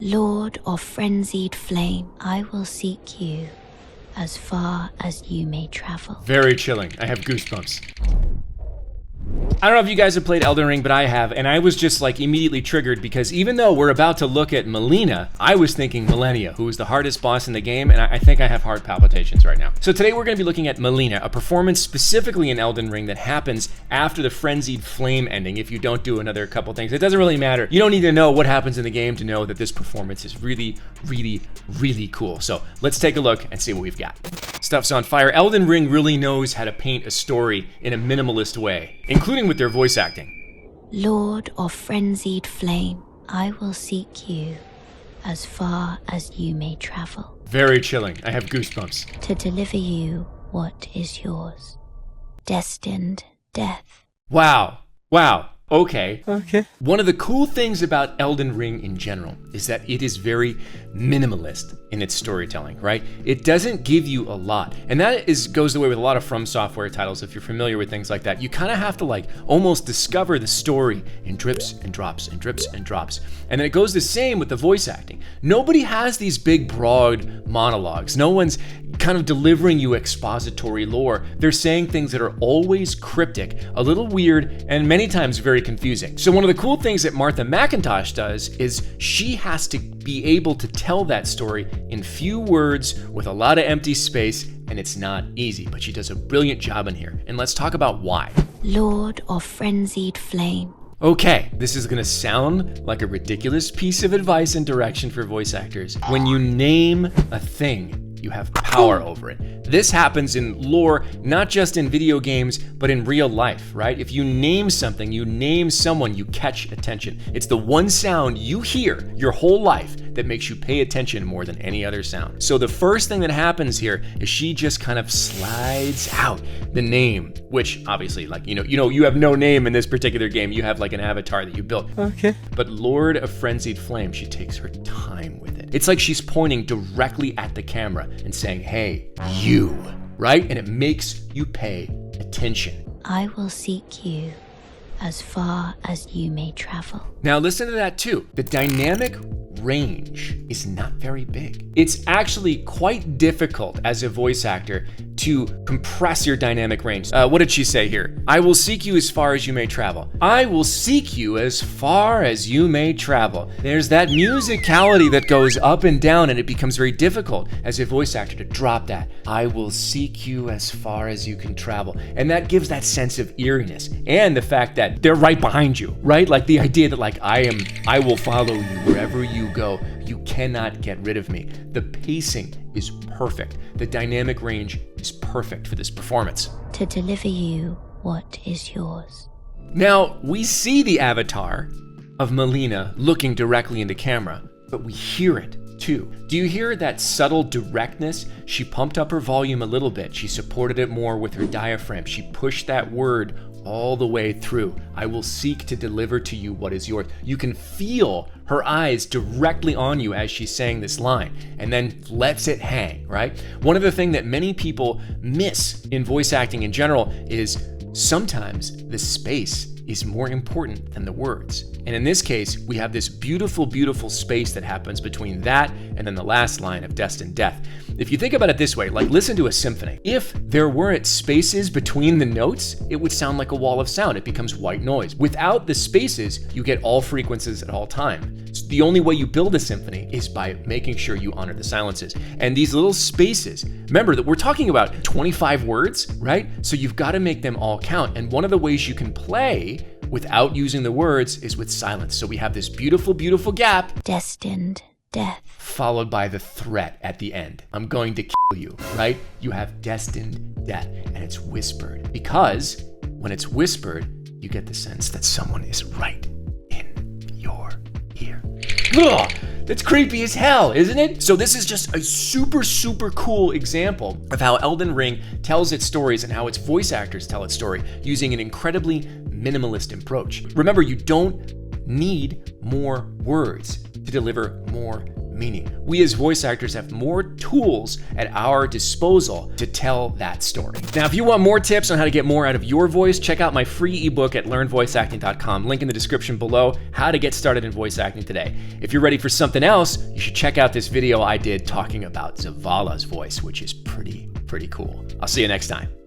Lord of Frenzied Flame, I will seek you as far as you may travel. Very chilling. I have goosebumps. I don't know if you guys have played Elden Ring, but I have, and I was just like immediately triggered because even though we're about to look at Melina, I was thinking Melina, who is the hardest boss in the game, and I think I have heart palpitations right now. So today we're going to be looking at Melina, a performance specifically in Elden Ring that happens after the Frenzied Flame ending if you don't do another couple things. It doesn't really matter. You don't need to know what happens in the game to know that this performance is really, really, really cool. So let's take a look and see what we've got. Stuff's on fire. Elden Ring really knows how to paint a story in a minimalist way, including with their voice acting. Lord of Frenzied Flame, I will seek you as far as you may travel. Very chilling. I have goosebumps. To deliver you what is yours. Destined death. Wow. Wow. Okay. One of the cool things about Elden Ring in general is that it is very minimalist in its storytelling, right? It doesn't give you a lot. And that goes the way with a lot of From Software titles. If you're familiar with things like that, you kind of have to like almost discover the story in drips and drops and drips and drops. And then it goes the same with the voice acting. Nobody has these big, broad monologues. No one's kind of delivering you expository lore. They're saying things that are always cryptic, a little weird, and many times very confusing. So one of the cool things that Martha McIntosh does is she has to be able to tell that story in few words with a lot of empty space, and it's not easy, but she does a brilliant job in here. And let's talk about why. Lord of Frenzied Flame. Okay, this is gonna sound like a ridiculous piece of advice and direction for voice actors. When you name a thing, you have power over it. This happens in lore, not just in video games, but in real life, right? If you name something, you name someone, you catch attention. It's the one sound you hear your whole life that makes you pay attention more than any other sound. So the first thing that happens here is she just kind of slides out the name, which obviously, like, you have no name in this particular game. You have like an avatar that you built. Okay. But Lord of Frenzied Flame, she takes her time with it. It's like she's pointing directly at the camera and saying, hey, you, right? And it makes you pay attention. I will seek you as far as you may travel. Now listen to that too. The dynamic range is not very big. It's actually quite difficult as a voice actor to compress your dynamic range. What did she say here? I will seek you as far as you may travel. I will seek you as far as you may travel. There's that musicality that goes up and down, and it becomes very difficult as a voice actor to drop that. I will seek you as far as you can travel. And that gives that sense of eeriness and the fact that they're right behind you, right? Like the idea that like I will follow you wherever you go. You cannot get rid of me. The pacing is perfect. The dynamic range is perfect for this performance. To deliver you what is yours. Now, we see the avatar of Melina looking directly into camera, but we hear it too. Do you hear that subtle directness? She pumped up her volume a little bit. She supported it more with her diaphragm. She pushed that word all the way through. I will seek to deliver to you what is yours. You can feel her eyes directly on you as she's saying this line, and then lets it hang, right? One of the things that many people miss in voice acting in general is sometimes the space is more important than the words. And in this case, we have this beautiful, beautiful space that happens between that and then the last line of destined death. If you think about it this way, like listen to a symphony. If there weren't spaces between the notes, it would sound like a wall of sound. It becomes white noise. Without the spaces, you get all frequencies at all time. So the only way you build a symphony is by making sure you honor the silences. And these little spaces, remember that we're talking about 25 words, right? So you've got to make them all count. And one of the ways you can play without using the words is with silence. So we have this beautiful, beautiful gap. Destined death. Followed by the threat at the end. I'm going to kill you, right? You have destined death, and it's whispered. Because when it's whispered, you get the sense that someone is right in your ear. Ugh, that's creepy as hell, isn't it? So this is just a super, super cool example of how Elden Ring tells its stories and how its voice actors tell its story using an incredibly minimalist approach. Remember, you don't need more words to deliver more meaning we as voice actors have more tools at our disposal to tell that story. Now, if you want more tips on how to get more out of your voice, check out my free ebook at learnvoiceacting.com. Link in the description below, how to get started in voice acting today. If you're ready for something else, you should check out this video I did talking about Zavala's voice, which is pretty cool. I'll see you next time.